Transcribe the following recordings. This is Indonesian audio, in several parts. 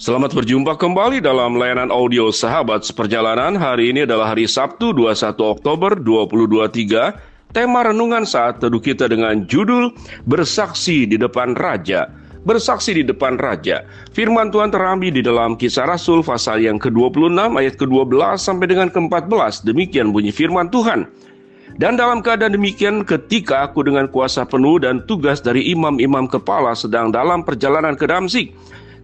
Selamat berjumpa kembali dalam layanan audio Sahabat Seperjalanan. Hari ini adalah hari Sabtu 21 Oktober 2023. Tema renungan saat teduh kita dengan judul Bersaksi di Depan Raja. Bersaksi di depan Raja. Firman Tuhan terambil di dalam Kisah Rasul pasal yang ke-26 ayat ke-12 sampai dengan ke-14. Demikian bunyi firman Tuhan. Dan dalam keadaan demikian, ketika aku dengan kuasa penuh dan tugas dari imam-imam kepala sedang dalam perjalanan ke Damsyik,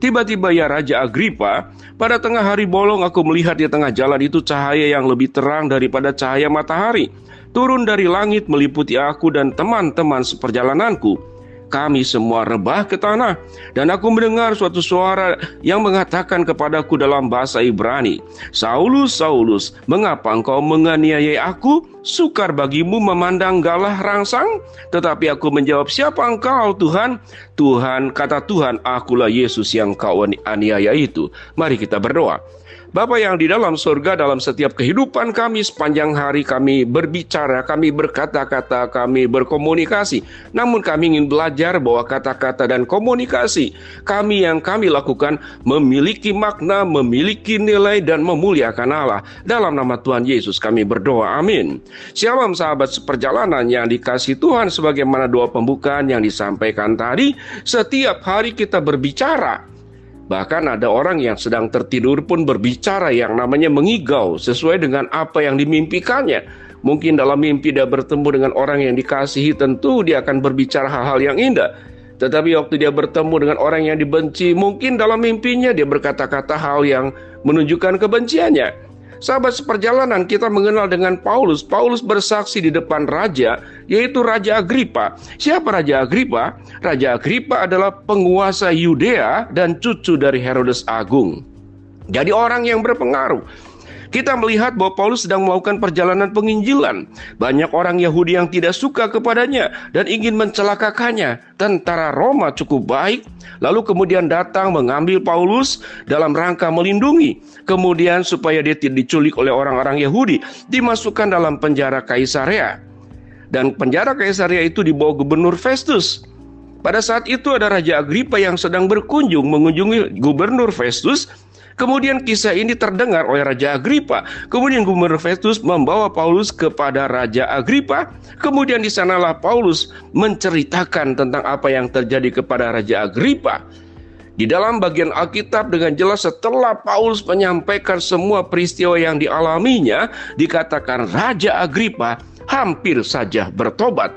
tiba-tiba ya Raja Agripa, pada tengah hari bolong aku melihat di tengah jalan itu cahaya yang lebih terang daripada cahaya matahari, turun dari langit meliputi aku dan teman-teman seperjalananku. Kami semua rebah ke tanah, dan aku mendengar suatu suara yang mengatakan kepadaku dalam bahasa Ibrani, Saulus, Saulus, mengapa engkau menganiayai aku? Sukar bagimu memandang galah rangsang? Tetapi aku menjawab, siapa engkau Tuhan? Tuhan, kata Tuhan, akulah Yesus yang kau aniaya itu. Mari kita berdoa. Bapa yang di dalam surga, dalam setiap kehidupan kami sepanjang hari kami berbicara, kami berkata-kata, kami berkomunikasi. Namun kami ingin belajar bahwa kata-kata dan komunikasi kami yang kami lakukan memiliki makna, memiliki nilai dan memuliakan Allah. Dalam nama Tuhan Yesus kami berdoa, amin. Shalom sahabat seperjalanan yang dikasihi Tuhan, sebagaimana doa pembukaan yang disampaikan tadi, setiap hari kita berbicara. Bahkan ada orang yang sedang tertidur pun berbicara yang namanya mengigau sesuai dengan apa yang dimimpikannya. Mungkin dalam mimpi dia bertemu dengan orang yang dikasihi, tentu dia akan berbicara hal-hal yang indah. Tetapi waktu dia bertemu dengan orang yang dibenci, mungkin dalam mimpinya dia berkata-kata hal yang menunjukkan kebenciannya. Sahabat seperjalanan, kita mengenal dengan Paulus. Paulus bersaksi di depan raja, yaitu Raja Agripa. Siapa Raja Agripa? Raja Agripa adalah penguasa Yudea dan cucu dari Herodes Agung. Jadi orang yang berpengaruh. Kita melihat bahwa Paulus sedang melakukan perjalanan penginjilan. Banyak orang Yahudi yang tidak suka kepadanya dan ingin mencelakakannya. Tentara Roma cukup baik, lalu kemudian datang mengambil Paulus dalam rangka melindungi. Kemudian supaya dia tidak diculik oleh orang-orang Yahudi, dimasukkan dalam penjara Kaisarea. Dan penjara Kaisarea itu dibawa Gubernur Festus. Pada saat itu ada Raja Agripa yang sedang berkunjung mengunjungi Gubernur Festus. Kemudian kisah ini terdengar oleh Raja Agripa. Kemudian Gubernur Festus membawa Paulus kepada Raja Agripa. Kemudian di sanalah Paulus menceritakan tentang apa yang terjadi kepada Raja Agripa. Di dalam bagian Alkitab dengan jelas setelah Paulus menyampaikan semua peristiwa yang dialaminya, dikatakan Raja Agripa hampir saja bertobat.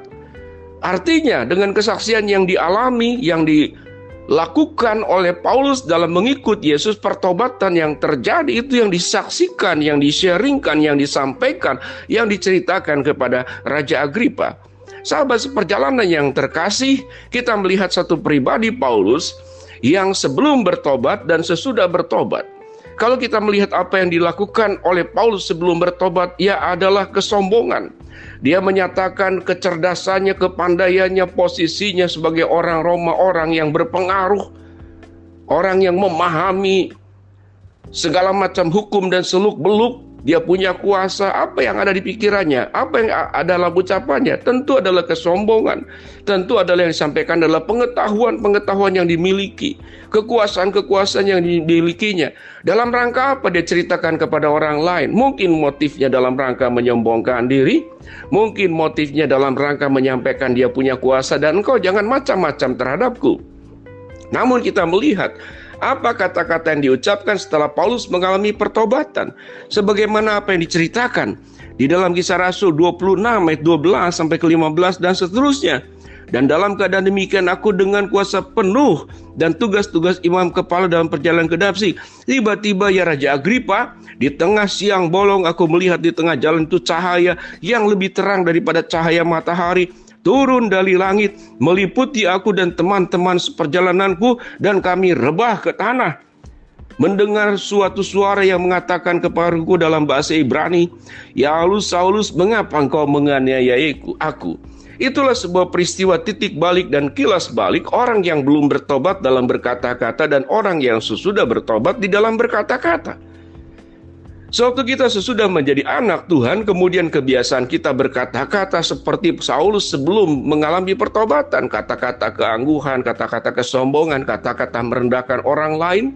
Artinya dengan kesaksian yang dialami, yang dilakukan oleh Paulus dalam mengikut Yesus, pertobatan yang terjadi itu yang disaksikan, yang di-sharingkan, yang disampaikan, yang diceritakan kepada Raja Agripa. Sahabat seperjalanan yang terkasih, kita melihat satu pribadi Paulus yang sebelum bertobat dan sesudah bertobat. Kalau kita melihat apa yang dilakukan oleh Paulus sebelum bertobat, ia adalah kesombongan. Dia menyatakan kecerdasannya, kepandaiannya, posisinya sebagai orang Roma, orang yang berpengaruh, orang yang memahami segala macam hukum dan seluk-beluk. Dia punya kuasa. Apa yang ada di pikirannya? Apa yang ada dalam ucapannya? Tentu adalah kesombongan. Tentu adalah yang disampaikan adalah pengetahuan yang dimiliki, kekuasaan yang dimilikinya. Dalam rangka apa dia ceritakan kepada orang lain? Mungkin motifnya dalam rangka menyombongkan diri, mungkin motifnya dalam rangka menyampaikan dia punya kuasa dan engkau jangan macam-macam terhadapku. Namun kita melihat apa kata-kata yang diucapkan setelah Paulus mengalami pertobatan, sebagaimana apa yang diceritakan di dalam Kisah Rasul 26 ayat 12 sampai ke 15 dan seterusnya. Dan dalam keadaan demikian aku dengan kuasa penuh dan tugas-tugas imam kepala dalam perjalanan ke Damsyik. Tiba-tiba ya Raja Agripa, di tengah siang bolong aku melihat di tengah jalan itu cahaya yang lebih terang daripada cahaya matahari, turun dari langit meliputi aku dan teman-teman seperjalananku, dan kami rebah ke tanah. Mendengar suatu suara yang mengatakan kepadaku dalam bahasa Ibrani, Saulus, Saulus, mengapa engkau menganiayai aku? Itulah sebuah peristiwa titik balik dan kilas balik orang yang belum bertobat dalam berkata-kata dan orang yang sesudah bertobat di dalam berkata-kata. Sewaktu kita sesudah menjadi anak Tuhan, kemudian kebiasaan kita berkata-kata seperti Saulus sebelum mengalami pertobatan. Kata-kata keangguhan, kata-kata kesombongan, kata-kata merendahkan orang lain.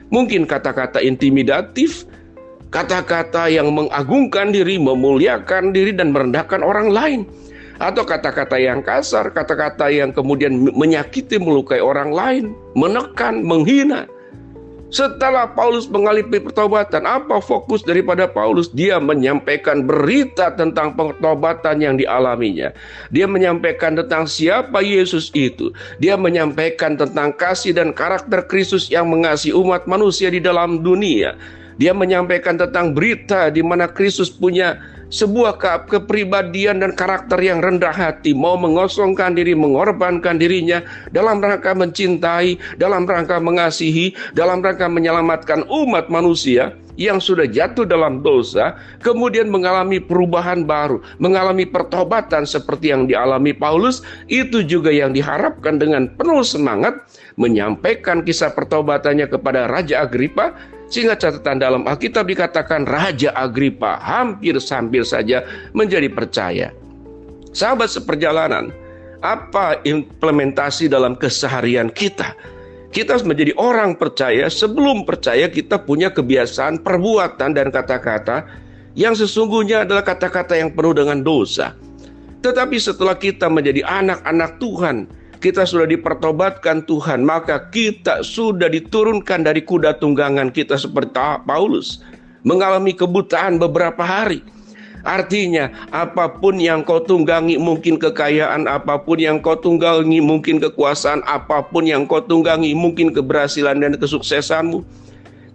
Mungkin kata-kata intimidatif, kata-kata yang mengagungkan diri, memuliakan diri, dan merendahkan orang lain. Atau kata-kata yang kasar, kata-kata yang kemudian menyakiti, melukai orang lain, menekan, menghina. Setelah Paulus mengalami pertobatan, apa fokus daripada Paulus? Dia menyampaikan berita tentang pertobatan yang dialaminya. Dia menyampaikan tentang siapa Yesus itu. Dia menyampaikan tentang kasih dan karakter Kristus yang mengasihi umat manusia di dalam dunia. Dia menyampaikan tentang berita di mana Kristus punya sebuah kepribadian dan karakter yang rendah hati, mau mengosongkan diri, mengorbankan dirinya dalam rangka mencintai, dalam rangka mengasihi, dalam rangka menyelamatkan umat manusia yang sudah jatuh dalam dosa, kemudian mengalami perubahan baru, mengalami pertobatan seperti yang dialami Paulus. Itu juga yang diharapkan dengan penuh semangat menyampaikan kisah pertobatannya kepada Raja Agripa. Sehingga catatan dalam Alkitab dikatakan Raja Agripa hampir saja menjadi percaya. Sahabat seperjalanan, apa implementasi dalam keseharian kita? Kita harus menjadi orang percaya. Sebelum percaya kita punya kebiasaan perbuatan dan kata-kata yang sesungguhnya adalah kata-kata yang penuh dengan dosa. Tetapi setelah kita menjadi anak-anak Tuhan, kita sudah dipertobatkan Tuhan, maka kita sudah diturunkan dari kuda tunggangan kita seperti Paulus, mengalami kebutaan beberapa hari. Artinya, apapun yang kau tunggangi, mungkin kekayaan, apapun yang kau tunggangi, mungkin kekuasaan, apapun yang kau tunggangi, mungkin keberhasilan dan kesuksesanmu.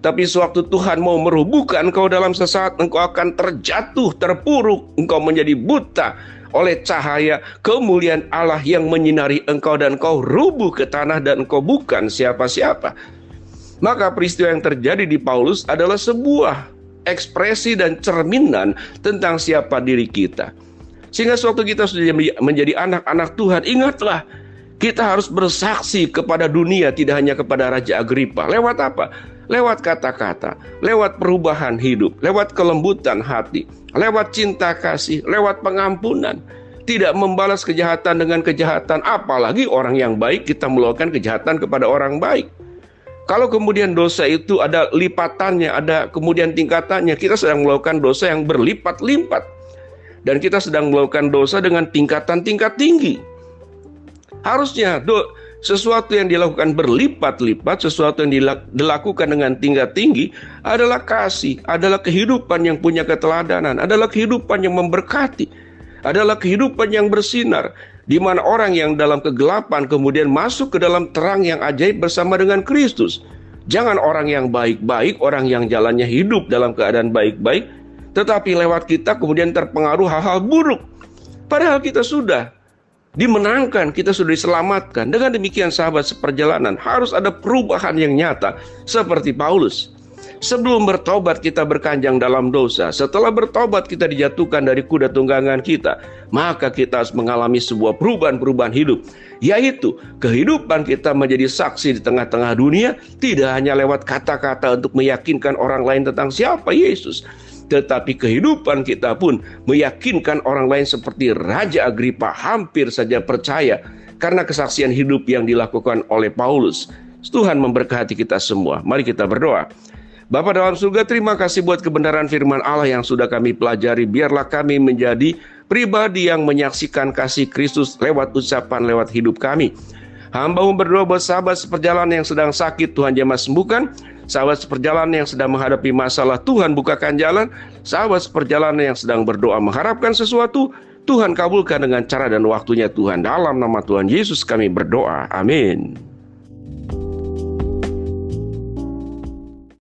Tapi sewaktu Tuhan mau merubuhkan engkau dalam sesaat, engkau akan terjatuh, terpuruk, engkau menjadi buta oleh cahaya kemuliaan Allah yang menyinari engkau, dan engkau rubuh ke tanah dan engkau bukan siapa-siapa. Maka peristiwa yang terjadi di Paulus adalah sebuah ekspresi dan cerminan tentang siapa diri kita. Sehingga sewaktu kita sudah menjadi anak-anak Tuhan, ingatlah kita harus bersaksi kepada dunia, tidak hanya kepada Raja Agripa. Lewat apa? Lewat kata-kata, lewat perubahan hidup, lewat kelembutan hati, lewat cinta kasih, lewat pengampunan. Tidak membalas kejahatan dengan kejahatan, apalagi orang yang baik kita melakukan kejahatan kepada orang baik. Kalau kemudian dosa itu ada lipatannya, ada kemudian tingkatannya, kita sedang melakukan dosa yang berlipat-lipat. Dan kita sedang melakukan dosa dengan tingkatan-tingkat tinggi. Harusnya sesuatu yang dilakukan berlipat-lipat, sesuatu yang dilakukan dengan tingkat tinggi adalah kasih, adalah kehidupan yang punya keteladanan, adalah kehidupan yang memberkati, adalah kehidupan yang bersinar, di mana orang yang dalam kegelapan kemudian masuk ke dalam terang yang ajaib bersama dengan Kristus. Jangan orang yang baik-baik, orang yang jalannya hidup dalam keadaan baik-baik, tetapi lewat kita kemudian terpengaruh hal-hal buruk. Padahal kita sudah dimenangkan, kita sudah diselamatkan. Dengan demikian sahabat seperjalanan, harus ada perubahan yang nyata seperti Paulus. Sebelum bertobat kita berkanjang dalam dosa. Setelah bertobat kita dijatuhkan dari kuda tunggangan kita. Maka kita harus mengalami sebuah perubahan hidup, yaitu kehidupan kita menjadi saksi di tengah-tengah dunia. Tidak hanya lewat kata-kata untuk meyakinkan orang lain tentang siapa Yesus, tetapi kehidupan kita pun meyakinkan orang lain seperti Raja Agripa hampir saja percaya karena kesaksian hidup yang dilakukan oleh Paulus. Tuhan memberkati kita semua. Mari kita berdoa. Bapa dalam surga, terima kasih buat kebenaran firman Allah yang sudah kami pelajari. Biarlah kami menjadi pribadi yang menyaksikan kasih Kristus lewat ucapan, lewat hidup kami. Hamba-Mu berdoa buat sahabat seperjalanan yang sedang sakit, Tuhan jamah sembuhkan. Sahabat seperjalanan yang sedang menghadapi masalah, Tuhan bukakan jalan. Sahabat seperjalanan yang sedang berdoa mengharapkan sesuatu, Tuhan kabulkan dengan cara dan waktunya Tuhan. Dalam nama Tuhan Yesus kami berdoa. Amin.